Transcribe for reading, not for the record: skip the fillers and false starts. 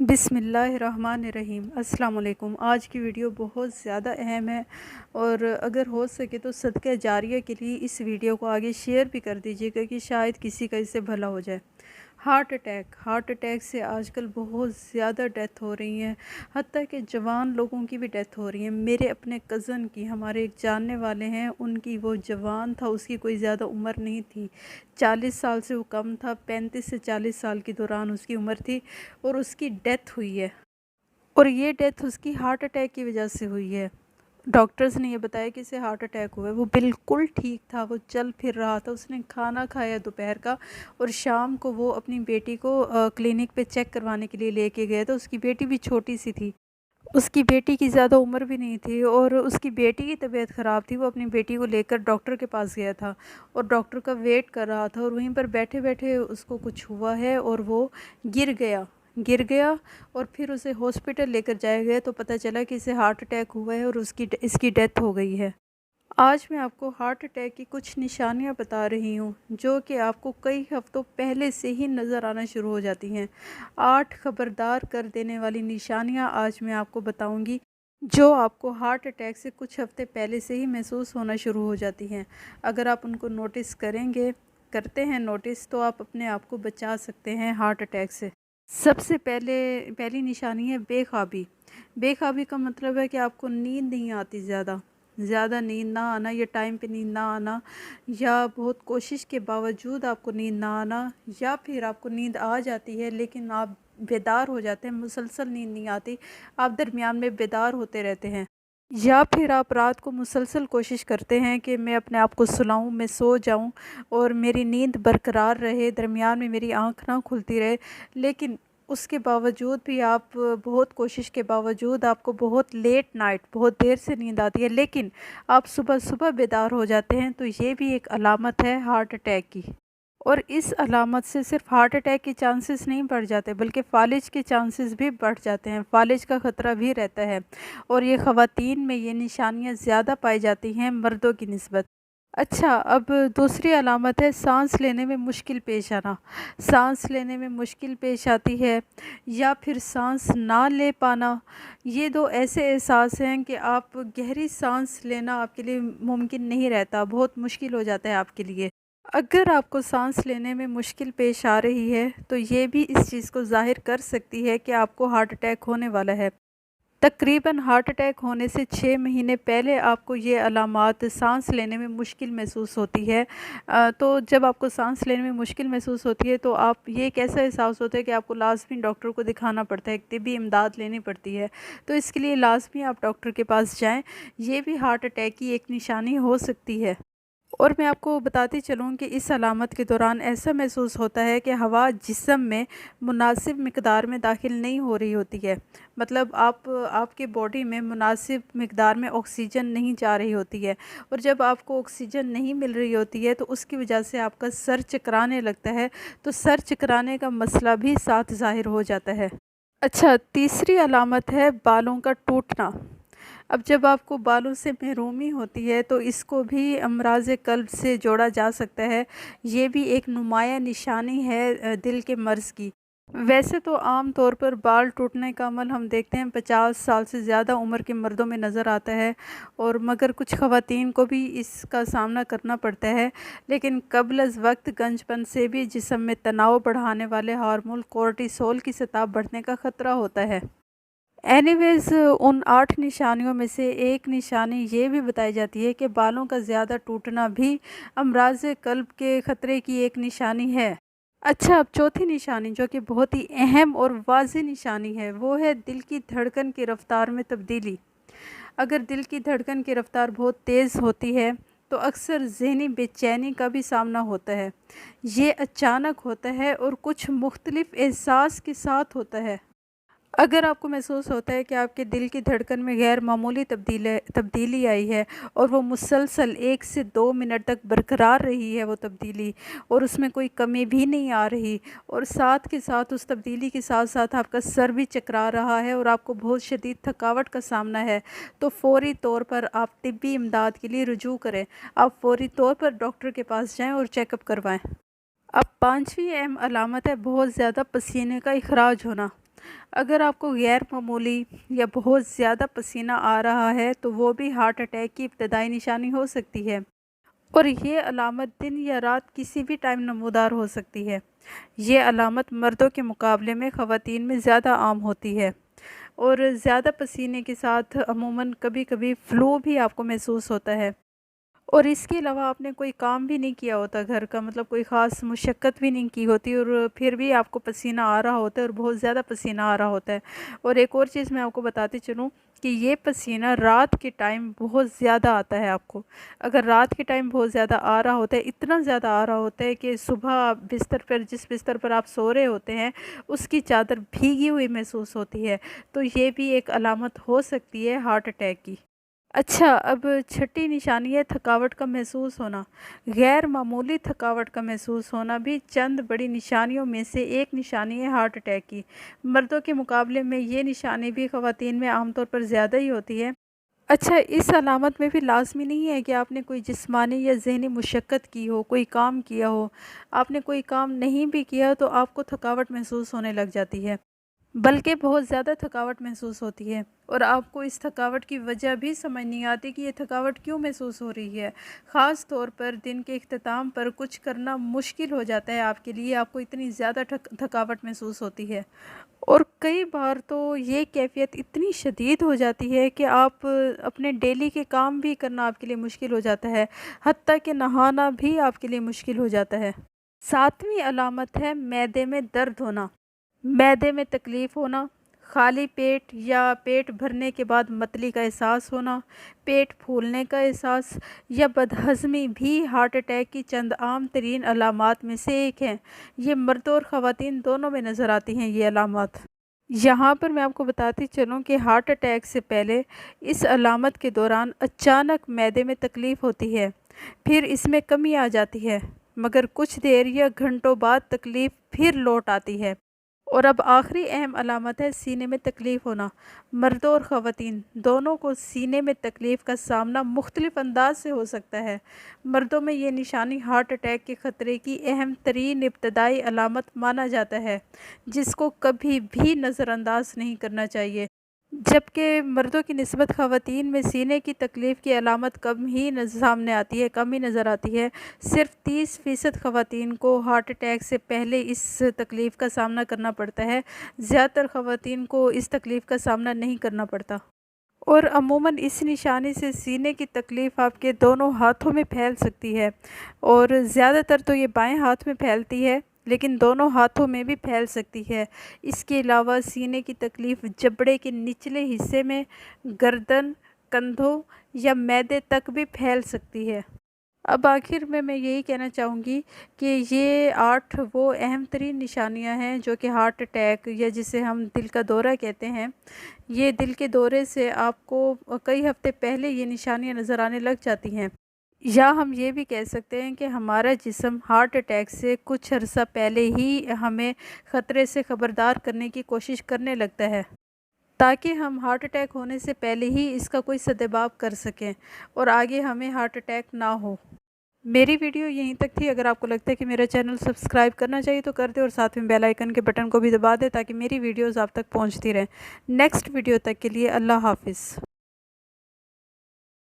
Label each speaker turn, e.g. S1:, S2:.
S1: بسم اللہ الرحمن الرحیم۔ السلام علیکم۔ آج کی ویڈیو بہت زیادہ اہم ہے اور اگر ہو سکے تو صدقہ جاریہ کے لیے اس ویڈیو کو آگے شیئر بھی کر دیجیے گا کہ شاید کسی کا اس سے بھلا ہو جائے۔ ہارٹ اٹیک سے آج کل بہت زیادہ ڈیتھ ہو رہی ہیں، حتیٰ کہ جوان لوگوں کی بھی ڈیتھ ہو رہی ہے۔ میرے اپنے کزن کی، ہمارے ایک جاننے والے ہیں، ان کی وہ جوان تھا، اس کی کوئی زیادہ عمر نہیں تھی، 40 سال سے وہ کم تھا، 35 سے 40 سال کے دوران اس کی عمر تھی اور اس کی ڈیتھ ہوئی ہے، اور یہ ڈیتھ اس کی ہارٹ اٹیک کی وجہ سے ہوئی ہے۔ ڈاکٹرز نے یہ بتایا کہ اسے ہارٹ اٹیک ہوا ہے۔ وہ بالکل ٹھیک تھا، وہ چل پھر رہا تھا، اس نے کھانا کھایا دوپہر کا، اور شام کو وہ اپنی بیٹی کو کلینک پہ چیک کروانے کے لیے لے کے گئے تھے۔ اس کی بیٹی بھی چھوٹی سی تھی، اس کی بیٹی کی زیادہ عمر بھی نہیں تھی، اور اس کی بیٹی کی طبیعت خراب تھی۔ وہ اپنی بیٹی کو لے کر ڈاکٹر کے پاس گیا تھا اور ڈاکٹر کا ویٹ کر رہا تھا، اور وہیں پر بیٹھے بیٹھے اس کو کچھ ہوا ہے اور وہ گر گیا اور پھر اسے ہاسپٹل لے کر جایا گیا تو پتہ چلا کہ اسے ہارٹ اٹیک ہوا ہے اور اس کی ڈیتھ ہو گئی ہے۔ آج میں آپ کو ہارٹ اٹیک کی کچھ نشانیاں بتا رہی ہوں جو کہ آپ کو کئی ہفتوں پہلے سے ہی نظر آنا شروع ہو جاتی ہیں۔ 8 خبردار کر دینے والی نشانیاں آج میں آپ کو بتاؤں گی جو آپ کو ہارٹ اٹیک سے کچھ ہفتے پہلے سے ہی محسوس ہونا شروع ہو جاتی ہیں۔ اگر آپ ان کو نوٹس کرتے ہیں نوٹس، تو آپ اپنے آپ کو بچا سکتے ہیں ہارٹ اٹیک سے۔ سب سے پہلی نشانی ہے بے خوابی۔ بے خوابی کا مطلب ہے کہ آپ کو نیند نہیں آتی، زیادہ نیند نہ آنا، یا ٹائم پہ نیند نہ آنا، یا بہت کوشش کے باوجود آپ کو نیند نہ آنا، یا پھر آپ کو نیند آ جاتی ہے لیکن آپ بیدار ہو جاتے ہیں، مسلسل نیند نہیں آتی، آپ درمیان میں بیدار ہوتے رہتے ہیں، یا پھر آپ رات کو مسلسل کوشش کرتے ہیں کہ میں اپنے آپ کو سلاؤں، میں سو جاؤں اور میری نیند برقرار رہے، درمیان میں میری آنکھ نہ کھلتی رہے، لیکن اس کے باوجود بھی آپ بہت کوشش کے باوجود آپ کو بہت لیٹ نائٹ، بہت دیر سے نیند آتی ہے، لیکن آپ صبح بیدار ہو جاتے ہیں، تو یہ بھی ایک علامت ہے ہارٹ اٹیک کی۔ اور اس علامت سے صرف ہارٹ اٹیک کے چانسز نہیں بڑھ جاتے بلکہ فالج کے چانسز بھی بڑھ جاتے ہیں، فالج کا خطرہ بھی رہتا ہے، اور یہ خواتین میں یہ نشانیاں زیادہ پائی جاتی ہیں مردوں کی نسبت۔ اچھا، اب دوسری علامت ہے سانس لینے میں مشکل پیش آنا۔ سانس لینے میں مشکل پیش آتی ہے یا پھر سانس نہ لے پانا۔ یہ دو ایسے احساس ہیں کہ آپ گہری سانس لینا آپ کے لیے ممکن نہیں رہتا، بہت مشکل ہو جاتا ہے آپ کے لیے۔ اگر آپ کو سانس لینے میں مشکل پیش آ رہی ہے تو یہ بھی اس چیز کو ظاہر کر سکتی ہے کہ آپ کو ہارٹ اٹیک ہونے والا ہے۔ تقریباً ہارٹ اٹیک ہونے سے 6 مہینے پہلے آپ کو یہ علامات، سانس لینے میں مشکل محسوس ہوتی ہے، تو جب آپ کو سانس لینے میں مشکل محسوس ہوتی ہے تو آپ یہ ایک ایسا احساس ہوتا ہے کہ آپ کو لازمی ڈاکٹر کو دکھانا پڑتا ہے، ایک طبی امداد لینی پڑتی ہے، تو اس کے لیے لازمی آپ ڈاکٹر کے پاس جائیں۔ یہ بھی ہارٹ اٹیک کی ایک نشانی ہو سکتی ہے۔ اور میں آپ کو بتاتی چلوں کہ اس علامت کے دوران ایسا محسوس ہوتا ہے کہ ہوا جسم میں مناسب مقدار میں داخل نہیں ہو رہی ہوتی ہے، مطلب آپ کے باڈی میں مناسب مقدار میں آکسیجن نہیں جا رہی ہوتی ہے، اور جب آپ کو آکسیجن نہیں مل رہی ہوتی ہے تو اس کی وجہ سے آپ کا سر چکرانے لگتا ہے، تو سر چکرانے کا مسئلہ بھی ساتھ ظاہر ہو جاتا ہے۔ اچھا، تیسری علامت ہے بالوں کا ٹوٹنا۔ اب جب آپ کو بالوں سے محرومی ہوتی ہے تو اس کو بھی امراض قلب سے جوڑا جا سکتا ہے۔ یہ بھی ایک نمایاں نشانی ہے دل کے مرض کی۔ ویسے تو عام طور پر بال ٹوٹنے کا عمل ہم دیکھتے ہیں 50 سال سے زیادہ عمر کے مردوں میں نظر آتا ہے، اور مگر کچھ خواتین کو بھی اس کا سامنا کرنا پڑتا ہے، لیکن قبل از وقت گنج پن سے بھی جسم میں تناؤ بڑھانے والے ہارمون کورٹیسول کی سطح بڑھنے کا خطرہ ہوتا ہے۔ اینی ویز، ان 8 نشانیوں میں سے ایک نشانی یہ بھی بتائی جاتی ہے کہ بالوں کا زیادہ ٹوٹنا بھی امراض قلب کے خطرے کی ایک نشانی ہے۔ اچھا، اب چوتھی نشانی جو کہ بہت ہی اہم اور واضح نشانی ہے، وہ ہے دل کی دھڑکن کی رفتار میں تبدیلی۔ اگر دل کی دھڑکن کی رفتار بہت تیز ہوتی ہے تو اکثر ذہنی بے چینی کا بھی سامنا ہوتا ہے۔ یہ اچانک ہوتا ہے اور کچھ مختلف احساس کے ساتھ ہوتا ہے۔ اگر آپ کو محسوس ہوتا ہے کہ آپ کے دل کی دھڑکن میں غیر معمولی تبدیلی آئی ہے اور وہ مسلسل 1 سے 2 منٹ تک برقرار رہی ہے وہ تبدیلی، اور اس میں کوئی کمی بھی نہیں آ رہی، اور ساتھ کے ساتھ اس تبدیلی کے ساتھ ساتھ آپ کا سر بھی چکرا رہا ہے اور آپ کو بہت شدید تھکاوٹ کا سامنا ہے، تو فوری طور پر آپ طبی امداد کے لیے رجوع کریں۔ آپ فوری طور پر ڈاکٹر کے پاس جائیں اور چیک اپ کروائیں۔ اب 5ویں اہم علامت ہے بہت زیادہ پسینے کا اخراج ہونا۔ اگر آپ کو غیر معمولی یا بہت زیادہ پسینہ آ رہا ہے تو وہ بھی ہارٹ اٹیک کی ابتدائی نشانی ہو سکتی ہے، اور یہ علامت دن یا رات کسی بھی ٹائم نمودار ہو سکتی ہے۔ یہ علامت مردوں کے مقابلے میں خواتین میں زیادہ عام ہوتی ہے، اور زیادہ پسینے کے ساتھ عموماً کبھی کبھی فلو بھی آپ کو محسوس ہوتا ہے، اور اس کے علاوہ آپ نے کوئی کام بھی نہیں کیا ہوتا گھر کا، مطلب کوئی خاص مشقت بھی نہیں کی ہوتی، اور پھر بھی آپ کو پسینہ آ رہا ہوتا ہے اور بہت زیادہ پسینہ آ رہا ہوتا ہے۔ اور ایک اور چیز میں آپ کو بتاتی چلوں کہ یہ پسینہ رات کے ٹائم بہت زیادہ آتا ہے آپ کو۔ اگر رات کے ٹائم بہت زیادہ آ رہا ہوتا ہے، اتنا زیادہ آ رہا ہوتا ہے کہ صبح بستر پر، جس بستر پر آپ سو رہے ہوتے ہیں، اس کی چادر بھیگی ہوئی محسوس ہوتی ہے، تو یہ بھی ایک علامت ہو سکتی ہے ہارٹ اٹیک کی۔ اچھا، اب چھٹی نشانی ہے تھکاوٹ کا محسوس ہونا۔ غیر معمولی تھکاوٹ کا محسوس ہونا بھی چند بڑی نشانیوں میں سے ایک نشانی ہے ہارٹ اٹیک کی۔ مردوں کے مقابلے میں یہ نشانی بھی خواتین میں عام طور پر زیادہ ہی ہوتی ہے۔ اچھا، اس علامت میں بھی لازمی نہیں ہے کہ آپ نے کوئی جسمانی یا ذہنی مشقت کی ہو، کوئی کام کیا ہو۔ آپ نے کوئی کام نہیں بھی کیا تو آپ کو تھکاوٹ محسوس ہونے لگ جاتی ہے، بلکہ بہت زیادہ تھکاوٹ محسوس ہوتی ہے، اور آپ کو اس تھکاوٹ کی وجہ بھی سمجھ نہیں آتی کہ یہ تھکاوٹ کیوں محسوس ہو رہی ہے۔ خاص طور پر دن کے اختتام پر کچھ کرنا مشکل ہو جاتا ہے آپ کے لیے، آپ کو اتنی زیادہ تھکاوٹ محسوس ہوتی ہے، اور کئی بار تو یہ کیفیت اتنی شدید ہو جاتی ہے کہ آپ اپنے ڈیلی کے کام بھی کرنا آپ کے لیے مشکل ہو جاتا ہے، حتیٰ کہ نہانا بھی آپ کے لیے مشکل ہو جاتا ہے۔ ساتویں علامت ہے معدے میں درد ہونا۔ معدے میں تکلیف ہونا، خالی پیٹ یا پیٹ بھرنے کے بعد متلی کا احساس ہونا، پیٹ پھولنے کا احساس یا بدہضمی بھی ہارٹ اٹیک کی چند عام ترین علامات میں سے ایک ہیں۔ یہ مردوں اور خواتین دونوں میں نظر آتی ہیں یہ علامات۔ یہاں پر میں آپ کو بتاتی چلوں کہ ہارٹ اٹیک سے پہلے اس علامت کے دوران اچانک معدے میں تکلیف ہوتی ہے، پھر اس میں کمی آ جاتی ہے، مگر کچھ دیر یا گھنٹوں بعد تکلیف پھر لوٹ آتی ہے۔ اور اب آخری اہم علامت ہے سینے میں تکلیف ہونا۔ مردوں اور خواتین دونوں کو سینے میں تکلیف کا سامنا مختلف انداز سے ہو سکتا ہے۔ مردوں میں یہ نشانی ہارٹ اٹیک کے خطرے کی اہم ترین ابتدائی علامت مانا جاتا ہے، جس کو کبھی بھی نظر انداز نہیں کرنا چاہیے، جبکہ مردوں کی نسبت خواتین میں سینے کی تکلیف کی علامت کم ہی سامنے آتی ہے، کم ہی نظر آتی ہے۔ صرف 30% خواتین کو ہارٹ اٹیک سے پہلے اس تکلیف کا سامنا کرنا پڑتا ہے، زیادہ تر خواتین کو اس تکلیف کا سامنا نہیں کرنا پڑتا۔ اور عموماً اس نشانی سے سینے کی تکلیف آپ کے دونوں ہاتھوں میں پھیل سکتی ہے، اور زیادہ تر تو یہ بائیں ہاتھ میں پھیلتی ہے، لیکن دونوں ہاتھوں میں بھی پھیل سکتی ہے۔ اس کے علاوہ سینے کی تکلیف جبڑے کے نچلے حصے میں، گردن، کندھوں یا معدے تک بھی پھیل سکتی ہے۔ اب آخر میں یہی کہنا چاہوں گی کہ یہ 8 وہ اہم ترین نشانیاں ہیں جو کہ ہارٹ اٹیک یا جسے ہم دل کا دورہ کہتے ہیں، یہ دل کے دورے سے آپ کو کئی ہفتے پہلے یہ نشانیاں نظر آنے لگ جاتی ہیں، یا ہم یہ بھی کہہ سکتے ہیں کہ ہمارا جسم ہارٹ اٹیک سے کچھ عرصہ پہلے ہی ہمیں خطرے سے خبردار کرنے کی کوشش کرنے لگتا ہے، تاکہ ہم ہارٹ اٹیک ہونے سے پہلے ہی اس کا کوئی سدباب کر سکیں اور آگے ہمیں ہارٹ اٹیک نہ ہو۔ میری ویڈیو یہیں تک تھی۔ اگر آپ کو لگتا ہے کہ میرا چینل سبسکرائب کرنا چاہیے تو کر دیں، اور ساتھ میں بیل آئیکن کے بٹن کو بھی دبا دیں تاکہ میری ویڈیوز آپ تک پہنچتی رہیں۔ نیکسٹ ویڈیو تک کے لیے اللہ حافظ۔